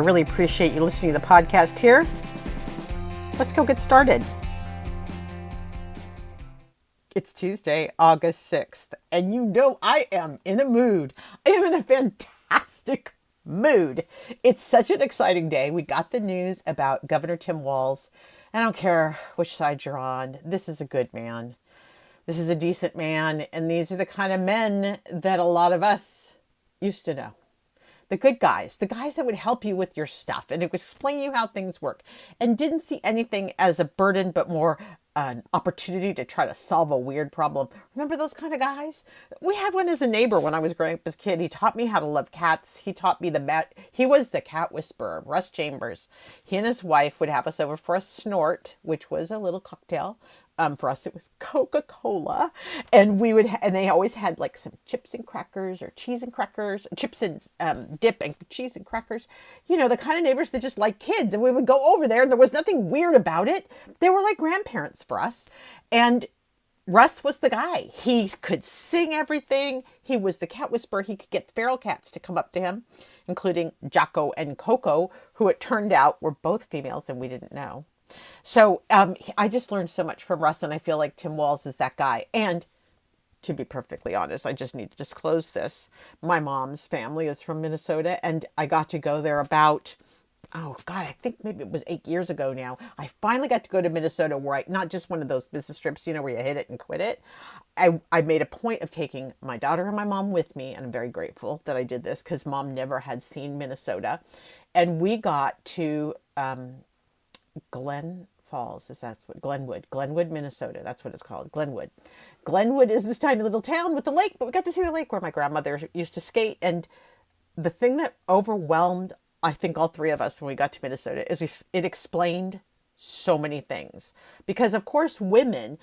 I really appreciate you listening to the podcast here. Let's go get started. It's Tuesday, August 6th, and you know I am in a mood. I am in a fantastic mood. It's such an exciting day. We got the news about Governor Tim Walz. I don't care which side you're on. This is a good man. This is a decent man, and these are the kind of men that a lot of us used to know. The good guys, the guys that would help you with your stuff and it would explain you how things work and didn't see anything as a burden, but more an opportunity to try to solve a weird problem. Remember those kind of guys? We had one as a neighbor when I was growing up as a kid. He taught me how to love cats. He taught me he was the cat whisperer, Russ Chambers. He and his wife would have us over for a snort, which was a little cocktail. For us, it was Coca-Cola, and they always had like some chips and crackers or cheese and crackers, chips and dip and cheese and crackers. You know, the kind of neighbors that just like kids, and we would go over there, and there was nothing weird about it. They were like grandparents for us, and Russ was the guy. He could sing everything. He was the cat whisperer. He could get feral cats to come up to him, including Jocko and Coco, who it turned out were both females, and we didn't know. So I just learned so much from Russ, and I feel like Tim Walz is that guy. And to be perfectly honest, I just need to disclose this. My mom's family is from Minnesota, and I got to go there about, I think maybe it was 8 years ago now. I finally got to go to Minnesota where not just one of those business trips, where you hit it and quit it. I made a point of taking my daughter and my mom with me, and I'm very grateful that I did this because Mom never had seen Minnesota. And we got to Glenwood, Minnesota. That's what it's called. Glenwood is this tiny little town with the lake, but we got to see the lake where my grandmother used to skate. And the thing that overwhelmed, I think, all three of us when we got to Minnesota is it explained so many things. Because of course, women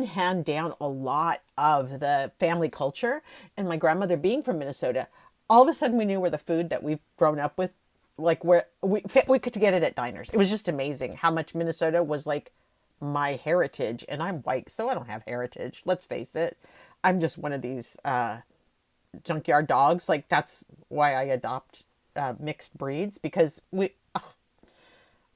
hand down a lot of the family culture. And my grandmother being from Minnesota, all of a sudden we knew where the food that we've grown up with, like where we could get it at diners. It was just amazing how much Minnesota was like my heritage, and I'm white, so I don't have heritage. Let's face it. I'm just one of these junkyard dogs. Like that's why I adopt mixed breeds, because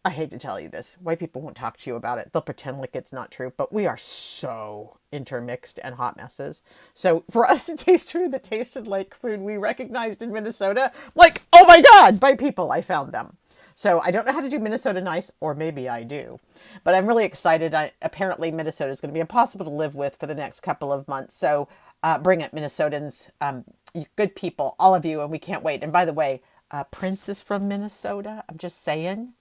I hate to tell you this. White people won't talk to you about it. They'll pretend like it's not true, but we are so intermixed and hot messes. So for us to taste food that tasted like food we recognized in Minnesota, like, oh my God, by people, I found them. So I don't know how to do Minnesota nice, or maybe I do, but I'm really excited. Apparently Minnesota is going to be impossible to live with for the next couple of months. So bring it, Minnesotans, good people, all of you, and we can't wait. And by the way, Prince is from Minnesota. I'm just saying.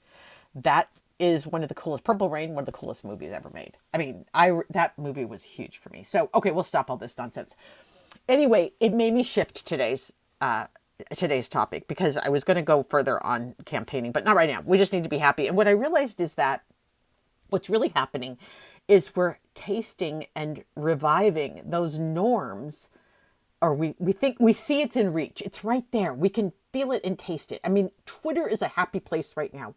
That is one of the coolest, Purple Rain, one of the coolest movies ever made. I mean, that movie was huge for me. So, okay, we'll stop all this nonsense. Anyway, it made me shift today's topic because I was going to go further on campaigning, but not right now. We just need to be happy. And what I realized is that what's really happening is we're tasting and reviving those norms, or we think we see it's in reach. It's right there. We can feel it and taste it. I mean, Twitter is a happy place right now.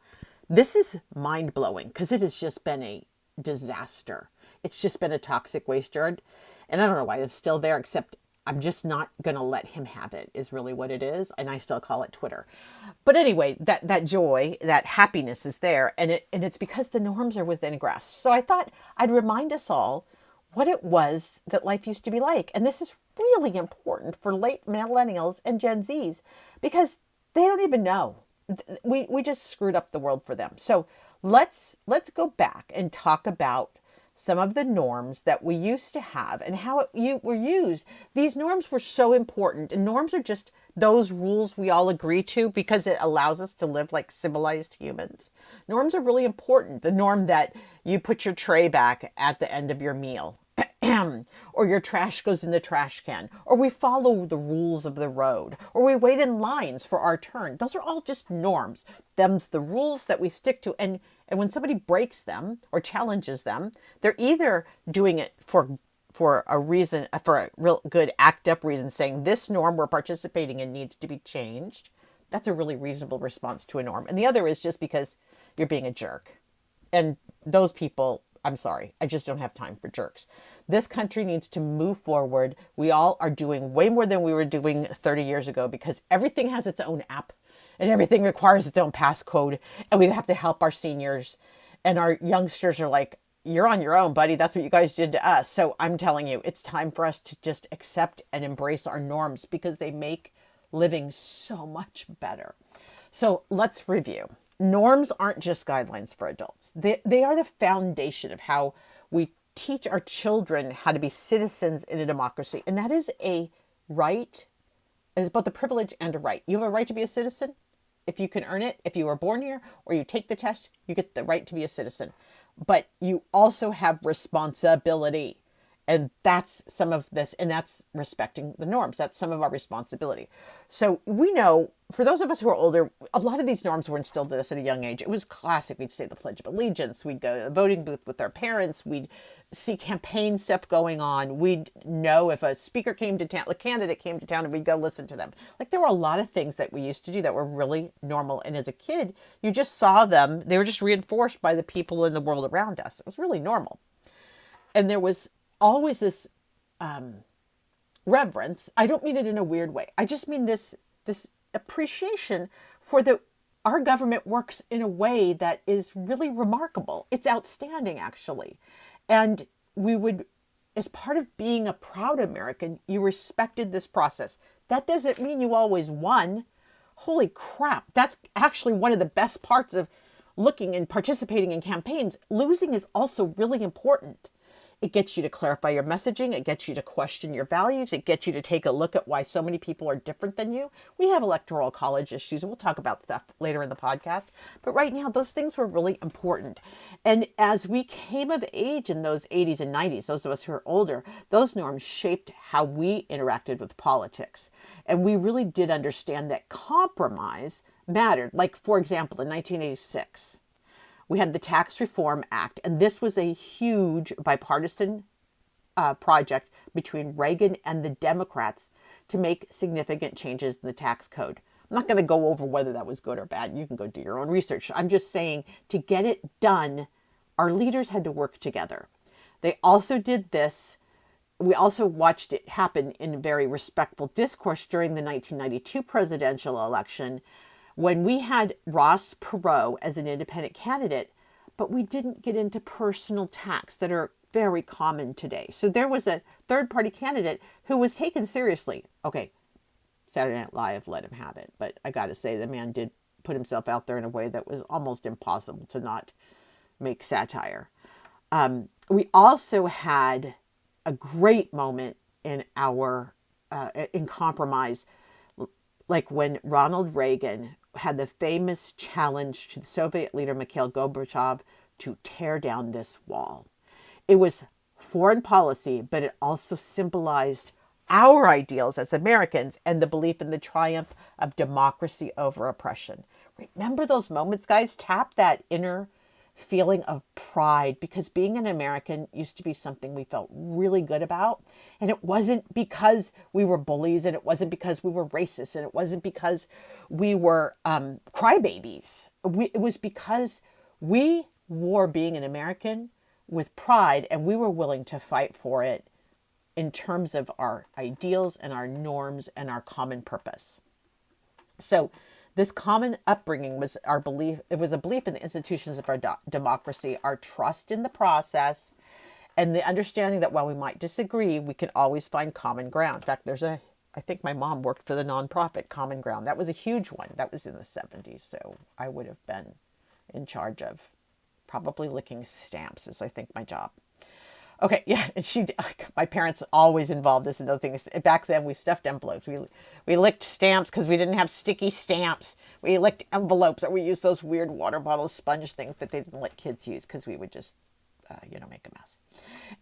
This is mind-blowing because it has just been a disaster. It's just been a toxic waste yard. And I don't know why it's still there, except I'm just not going to let him have it is really what it is. And I still call it Twitter. But anyway, that joy, that happiness is there. And it's because the norms are within grasp. So I thought I'd remind us all what it was that life used to be like. And this is really important for late millennials and Gen Zs because they don't even know. We just screwed up the world for them. So let's go back and talk about some of the norms that we used to have and how were used. These norms were so important, and norms are just those rules we all agree to because it allows us to live like civilized humans. Norms are really important. The norm that you put your tray back at the end of your meal. Or your trash goes in the trash can, or we follow the rules of the road, or we wait in lines for our turn. Those are all just norms. Them's the rules that we stick to. And when somebody breaks them or challenges them, they're either doing it for a reason, for a real good act up reason, saying this norm we're participating in needs to be changed. That's a really reasonable response to a norm. And the other is just because you're being a jerk. And those people, I'm sorry, I just don't have time for jerks. This country needs to move forward. We all are doing way more than we were doing 30 years ago because everything has its own app. and everything requires its own passcode, and we have to help our seniors. And our youngsters are like, you're on your own, buddy. That's what you guys did to us. So I'm telling you, it's time for us to just accept and embrace our norms because they make living so much better. So let's review. Norms aren't just guidelines for adults. They are the foundation of how we teach our children how to be citizens in a democracy. And that is a right. It's both a privilege and a right. You have a right to be a citizen if you can earn it. If you were born here or you take the test, you get the right to be a citizen. But you also have responsibility. And that's some of this, and that's respecting the norms. That's some of our responsibility. So we know, for those of us who are older, a lot of these norms were instilled in us at a young age. It was classic. We'd say the Pledge of Allegiance. We'd go to the voting booth with our parents. We'd see campaign stuff going on. We'd know if a speaker came to town, a candidate came to town, and we'd go listen to them. Like, there were a lot of things that we used to do that were really normal. And as a kid, you just saw them. They were just reinforced by the people in the world around us. It was really normal. And there was always this reverence. I don't mean it in a weird way. I just mean this appreciation for our government works in a way that is really remarkable. It's outstanding, actually. And we would, as part of being a proud American, you respected this process. That doesn't mean you always won. Holy crap. That's actually one of the best parts of looking and participating in campaigns. Losing is also really important. It gets you to clarify your messaging. It gets you to question your values. It gets you to take a look at why so many people are different than you. We have electoral college issues, and we'll talk about stuff later in the podcast. But right now, those things were really important. And as we came of age in those 80s and 90s, those of us who are older, those norms shaped how we interacted with politics. And we really did understand that compromise mattered. Like, for example, in 1986, we had the Tax Reform Act, and this was a huge bipartisan project between Reagan and the Democrats to make significant changes in the tax code. I'm not going to go over whether that was good or bad. You can go do your own research. I'm just saying, to get it done, our leaders had to work together. They also did this. We also watched it happen in very respectful discourse during the 1992 presidential election, when we had Ross Perot as an independent candidate, but we didn't get into personal tax that are very common today. So there was a third-party candidate who was taken seriously. Okay, Saturday Night Live let him have it, but I got to say, the man did put himself out there in a way that was almost impossible to not make satire. We also had a great moment in in compromise, like when Ronald Reagan had the famous challenge to the Soviet leader Mikhail Gorbachev to tear down this wall. It was foreign policy, but it also symbolized our ideals as Americans and the belief in the triumph of democracy over oppression. Remember those moments, guys? Tap that inner feeling of pride, because being an American used to be something we felt really good about. And it wasn't because we were bullies, and it wasn't because we were racist, and it wasn't because we were crybabies. It was because we wore being an American with pride, and we were willing to fight for it in terms of our ideals and our norms and our common purpose. So this common upbringing was our belief. It was a belief in the institutions of our democracy, our trust in the process, and the understanding that while we might disagree, we can always find common ground. In fact, I think my mom worked for the nonprofit Common Ground. That was a huge one. That was in the 70s. So I would have been in charge of probably licking stamps, is I think my job. Okay, yeah, and my parents always involved us in those things. Back then, we stuffed envelopes. We licked stamps because we didn't have sticky stamps. We licked envelopes, or we used those weird water bottle sponge things that they didn't let kids use because we would just, make a mess.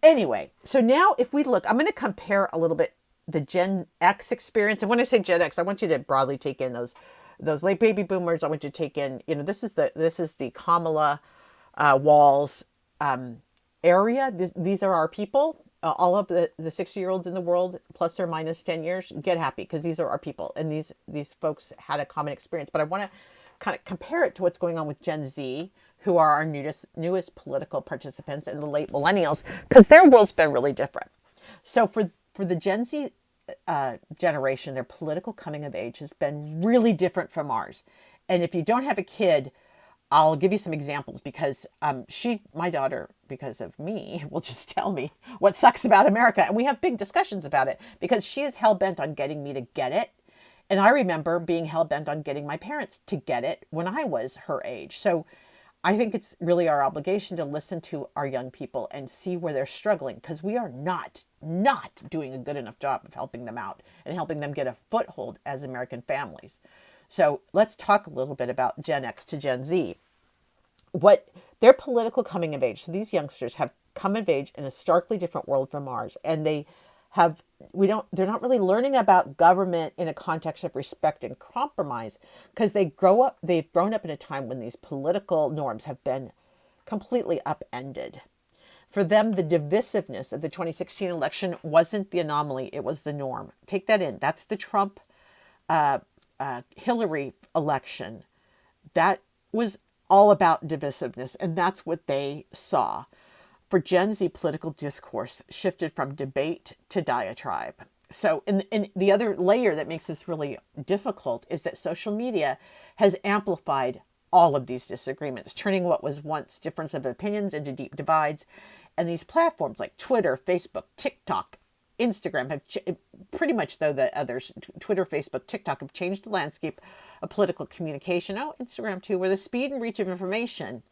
Anyway, so now if we look, I'm going to compare a little bit the Gen X experience. And when I say Gen X, I want you to broadly take in those late baby boomers. I want you to take in, this is the Kamala Walz area. These are our people. All of the 60-year-olds in the world, plus or minus 10 years, get happy, because these are our people. And these folks had a common experience. But I want to kind of compare it to what's going on with Gen Z, who are our newest political participants, and the late millennials, because their world's been really different. So for the Gen Z generation, their political coming of age has been really different from ours. And if you don't have a kid, I'll give you some examples because my daughter, because of me, will just tell me what sucks about America. And we have big discussions about it because she is hell-bent on getting me to get it. And I remember being hell-bent on getting my parents to get it when I was her age. So I think it's really our obligation to listen to our young people and see where they're struggling, because we are not doing a good enough job of helping them out and helping them get a foothold as American families. So let's talk a little bit about Gen X to Gen Z. What their political coming of age. So these youngsters have come of age in a starkly different world from ours, and they're not really learning about government in a context of respect and compromise, because they've grown up in a time when these political norms have been completely upended. For them, the divisiveness of the 2016 election wasn't the anomaly, it was the norm. Take that in. That's the Trump Hillary election. That was all about divisiveness, and that's what they saw. For Gen Z, political discourse shifted from debate to diatribe. So, in the other layer that makes this really difficult is that social media has amplified all of these disagreements, turning what was once difference of opinions into deep divides. And these platforms like Twitter, Facebook, TikTok, Instagram have pretty much, though the others, Twitter, Facebook, TikTok, have changed the landscape of political communication. Oh, Instagram too, where the speed and reach of information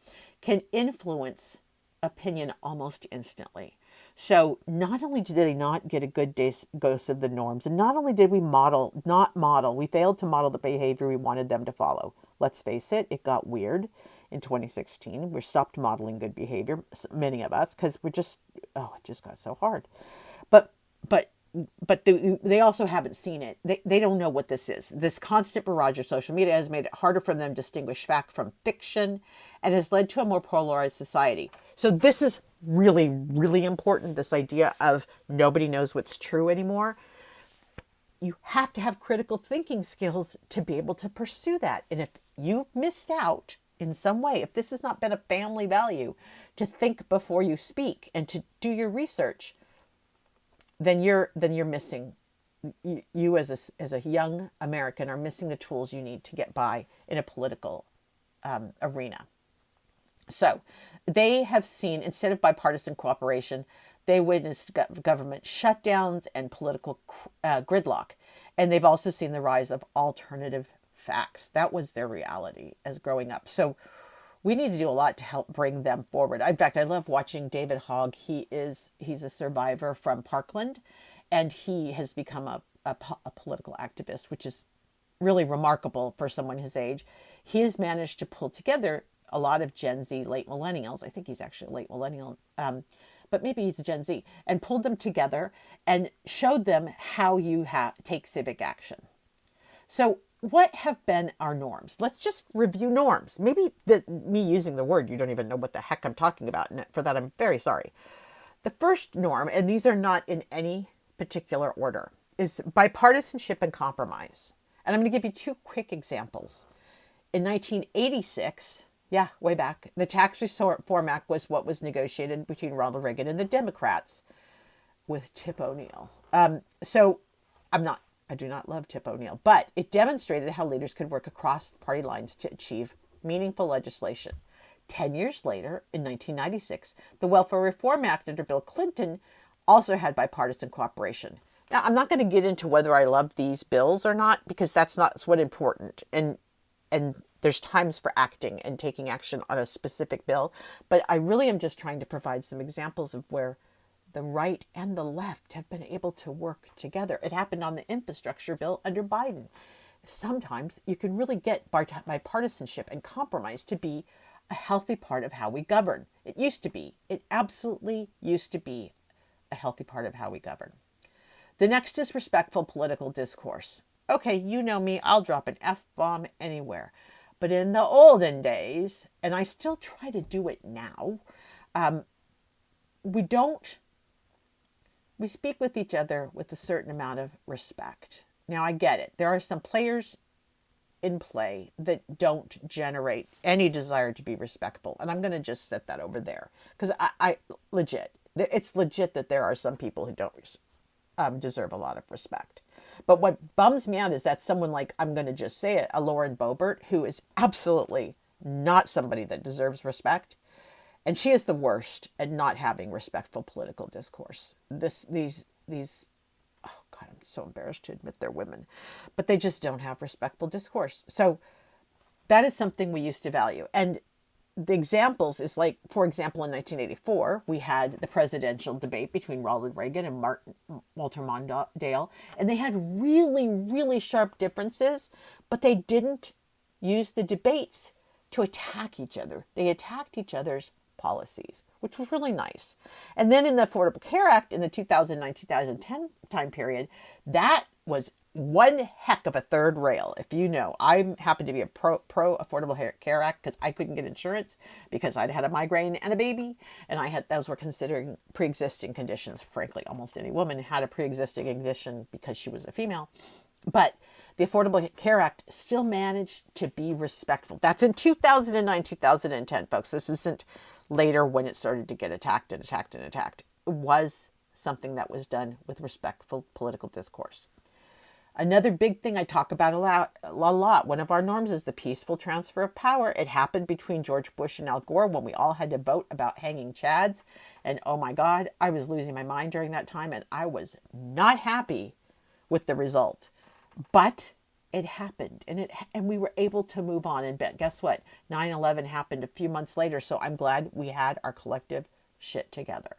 can influence opinion almost instantly. So not only did they not get a good dose of the norms, and not only did we we failed to model the behavior we wanted them to follow. Let's face it, it got weird in 2016. We stopped modeling good behavior, many of us, because it just got so hard. But they also haven't seen it. They don't know what this is. This constant barrage of social media has made it harder for them to distinguish fact from fiction and has led to a more polarized society. So this is really, really important, this idea of nobody knows what's true anymore. You have to have critical thinking skills to be able to pursue that. And if you've missed out in some way, if this has not been a family value to think before you speak and to do your research, then you're missing. You as a young American are missing the tools you need to get by in a political arena. So they have seen, instead of bipartisan cooperation, they witnessed government shutdowns and political gridlock. And they've also seen the rise of alternative facts. That was their reality as growing up. So we need to do a lot to help bring them forward. In fact, I love watching David Hogg. He's a survivor from Parkland, and he has become a political activist, which is really remarkable for someone his age. He has managed to pull together a lot of Gen Z, late millennials. I think he's actually a late millennial, but maybe he's a Gen Z, and pulled them together and showed them how you take civic action. So what have been our norms? Let's just review norms. Maybe me using the word, you don't even know what the heck I'm talking about. And for that, I'm very sorry. The first norm, and these are not in any particular order, is bipartisanship and compromise. And I'm going to give you two quick examples. In 1986, way back, the Tax Reform Act was what was negotiated between Ronald Reagan and the Democrats with Tip O'Neill. I do not love Tip O'Neill, but it demonstrated how leaders could work across party lines to achieve meaningful legislation. 10 years later, in 1996, the Welfare Reform Act under Bill Clinton also had bipartisan cooperation. Now, I'm not going to get into whether I love these bills or not, because that's not what's important. And there's times for acting and taking action on a specific bill. But I really am just trying to provide some examples of where the right and the left have been able to work together. It happened on the infrastructure bill under Biden. Sometimes you can really get bipartisanship and compromise to be a healthy part of how we govern. It used to be. It absolutely used to be a healthy part of how we govern. The next is respectful political discourse. Okay, you know me, I'll drop an F-bomb anywhere. But in the olden days, and I still try to do it now, we speak with each other with a certain amount of respect. Now, I get it. There are some players in play that don't generate any desire to be respectful. And I'm going to just set that over there. Because it's legit that there are some people who don't deserve a lot of respect. But what bums me out is that someone like, I'm going to just say it, a Lauren Boebert, who is absolutely not somebody that deserves respect. And she is the worst at not having respectful political discourse. These, oh God, I'm so embarrassed to admit they're women, but they just don't have respectful discourse. So that is something we used to value. And the examples is like, for example, in 1984, we had the presidential debate between Ronald Reagan and Walter Mondale, and they had really, really sharp differences, but they didn't use the debates to attack each other. They attacked each other's policies, which was really nice. And then in the Affordable Care Act in the 2009-2010 time period, that was one heck of a third rail. If you know, I happen to be a pro Affordable Care Act because I couldn't get insurance because I'd had a migraine and a baby, and those were considering pre-existing conditions. Frankly, almost any woman had a pre-existing condition because she was a female. But the Affordable Care Act still managed to be respectful. That's in 2009, 2010, folks. This isn't later when it started to get attacked and attacked and attacked. It was something that was done with respectful political discourse. Another big thing I talk about a lot, one of our norms is the peaceful transfer of power. It happened between George Bush and Al Gore when we all had to vote about hanging Chads. And oh my God, I was losing my mind during that time, and I was not happy with the result. But it happened, and we were able to move on. And guess what? 9/11 happened a few months later, so I'm glad we had our collective shit together.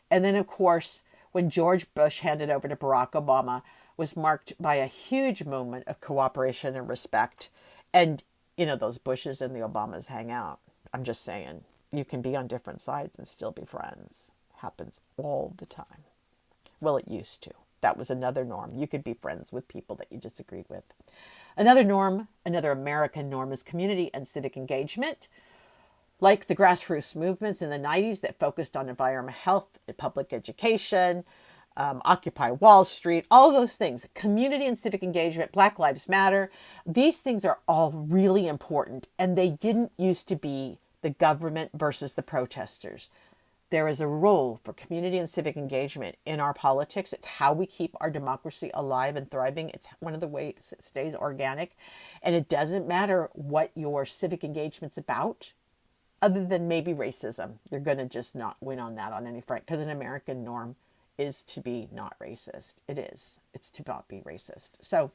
And then, of course, when George Bush handed over to Barack Obama, was marked by a huge moment of cooperation and respect. And, you know, those Bushes and the Obamas hang out. I'm just saying, you can be on different sides and still be friends. Happens all the time. Well, it used to. That was another norm. You could be friends with people that you disagreed with. Another norm, another American norm, is community and civic engagement. Like the grassroots movements in the 90s that focused on environmental health and public education, Occupy Wall Street, all those things. Community and civic engagement, Black Lives Matter. These things are all really important, and they didn't used to be the government versus the protesters. There is a role for community and civic engagement in our politics. It's how we keep our democracy alive and thriving. It's one of the ways it stays organic. And it doesn't matter what your civic engagement's about, other than maybe racism. You're going to just not win on that on any front, because an American norm is to be not racist. It is. It's to not be racist. So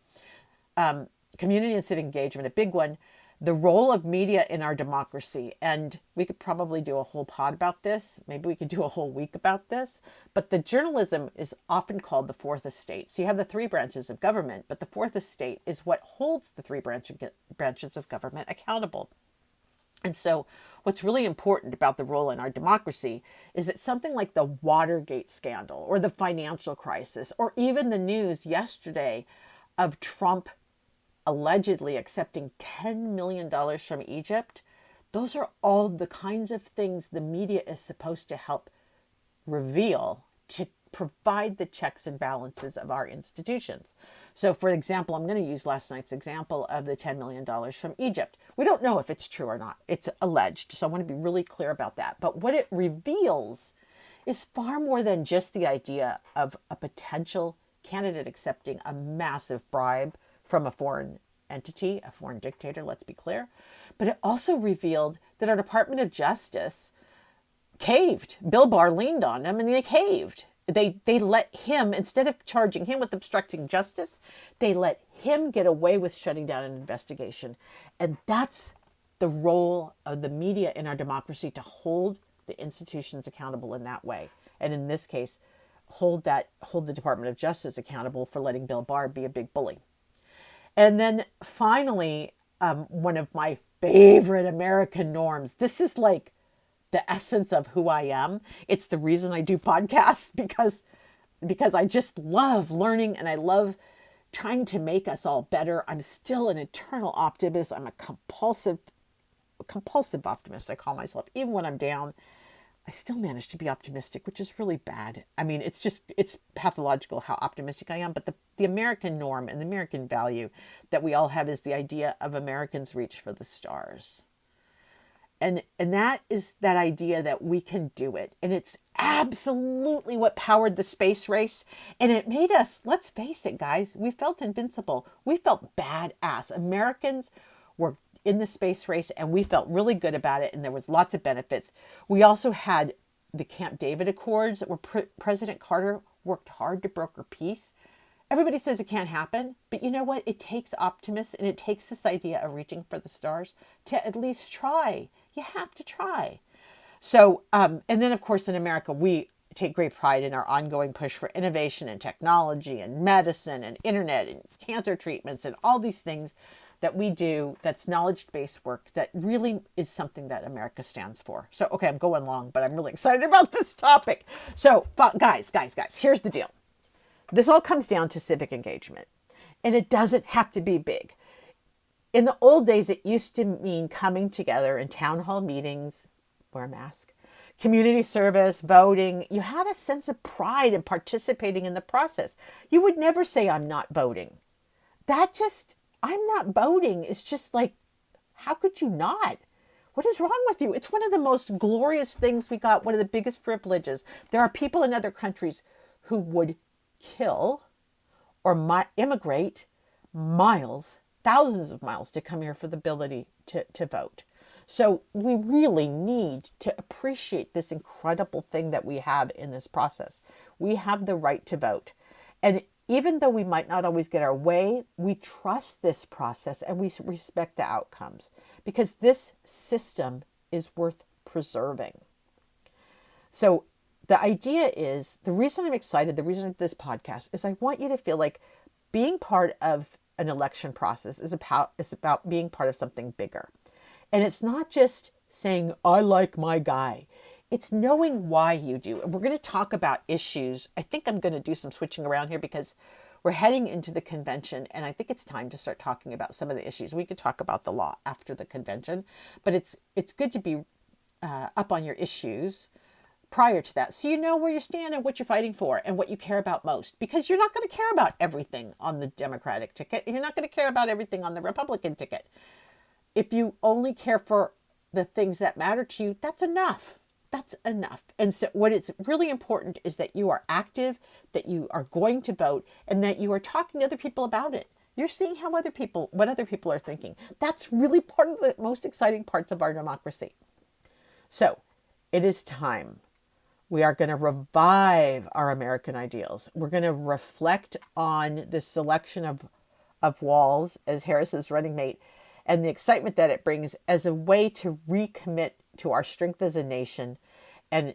community and civic engagement, a big one. The role of media in our democracy. And we could probably do a whole pod about this. Maybe we could do a whole week about this. But the journalism is often called the fourth estate. So you have the three branches of government, but the fourth estate is what holds the three branches of government accountable. And so what's really important about the role in our democracy is that something like the Watergate scandal or the financial crisis, or even the news yesterday of Trump allegedly accepting $10 million from Egypt, those are all the kinds of things the media is supposed to help reveal to provide the checks and balances of our institutions. So, for example, I'm going to use last night's example of the $10 million from Egypt. We don't know if it's true or not. It's alleged. So I want to be really clear about that. But what it reveals is far more than just the idea of a potential candidate accepting a massive bribe from a foreign entity, a foreign dictator, let's be clear. But it also revealed that our Department of Justice caved. Bill Barr leaned on them and they caved. They let him, instead of charging him with obstructing justice, they let him get away with shutting down an investigation. And that's the role of the media in our democracy, to hold the institutions accountable in that way. And in this case, hold the Department of Justice accountable for letting Bill Barr be a big bully. And then finally, one of my favorite American norms. This is like the essence of who I am. It's the reason I do podcasts, because I just love learning and I love trying to make us all better. I'm still an eternal optimist. I'm a compulsive optimist, I call myself. Even when I'm down, I still manage to be optimistic, which is really bad. I mean, it's pathological how optimistic I am. But the American norm and the American value that we all have is the idea of Americans reach for the stars. And that is that idea that we can do it. And it's absolutely what powered the space race. And it made us, let's face it, guys, we felt invincible. We felt badass. Americans were in the space race and we felt really good about it. And there was lots of benefits. We also had the Camp David Accords where President Carter worked hard to broker peace. Everybody says it can't happen, but you know what? It takes optimists and it takes this idea of reaching for the stars to at least try. You have to try. So, and then of course in America, we take great pride in our ongoing push for innovation and technology and medicine and internet and cancer treatments and all these things that we do that's knowledge-based work that really is something that America stands for. So, okay, I'm going long, but I'm really excited about this topic. So, guys, here's the deal. This all comes down to civic engagement, and it doesn't have to be big. In the old days, it used to mean coming together in town hall meetings, wear a mask, community service, voting. You had a sense of pride in participating in the process. You would never say, I'm not voting. I'm not voting is just like, how could you not? What is wrong with you? It's one of the most glorious things we got, one of the biggest privileges. There are people in other countries who would kill or immigrate miles, thousands of miles to come here for the ability to vote. So we really need to appreciate this incredible thing that we have in this process. We have the right to vote. And even though we might not always get our way, we trust this process and we respect the outcomes because this system is worth preserving. So the idea is, the reason I'm excited, the reason of this podcast is I want you to feel like being part of an election process is about being part of something bigger. And it's not just saying, I like my guy. It's knowing why you do. And we're going to talk about issues. I think I'm going to do some switching around here because we're heading into the convention. And I think it's time to start talking about some of the issues. We could talk about the law after the convention, but it's good to be up on your issues prior to that. So you know where you stand and what you're fighting for and what you care about most, because you're not going to care about everything on the Democratic ticket. You're not going to care about everything on the Republican ticket. If you only care for the things that matter to you, that's enough. That's enough. And so what it's really important is that you are active, that you are going to vote, and that you are talking to other people about it. You're seeing what other people are thinking. That's really part of the most exciting parts of our democracy. So it is time. We are going to revive our American ideals. We're going to reflect on the selection of Walz as Harris's running mate and the excitement that it brings as a way to recommit to our strength as a nation and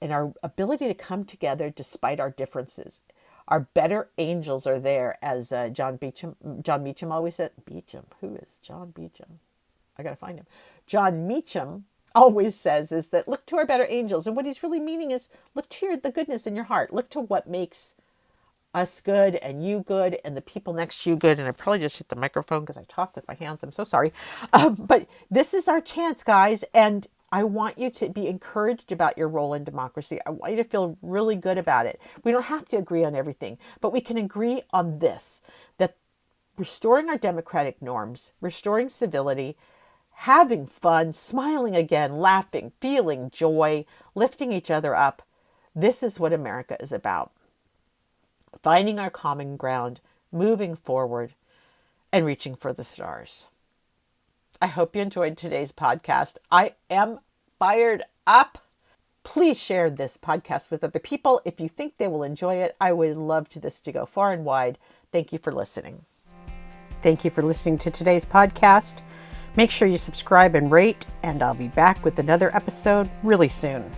our ability to come together despite our differences. Our better angels are there, as John Meacham always said. Who is John Meacham? I got to find him. John Meacham always says is that look to our better angels. And what he's really meaning is look to the goodness in your heart. Look to what makes us good and you good and the people next to you good. And I probably just hit the microphone because I talk with my hands. I'm so sorry. But this is our chance, guys. And I want you to be encouraged about your role in democracy. I want you to feel really good about it. We don't have to agree on everything, but we can agree on this, that restoring our democratic norms, restoring civility, having fun, smiling again, laughing, feeling joy, lifting each other up. This is what America is about. Finding our common ground, moving forward, and reaching for the stars. I hope you enjoyed today's podcast. I am fired up. Please share this podcast with other people. If you think they will enjoy it, I would love this to go far and wide. Thank you for listening. Thank you for listening to today's podcast. Make sure you subscribe and rate, and I'll be back with another episode really soon.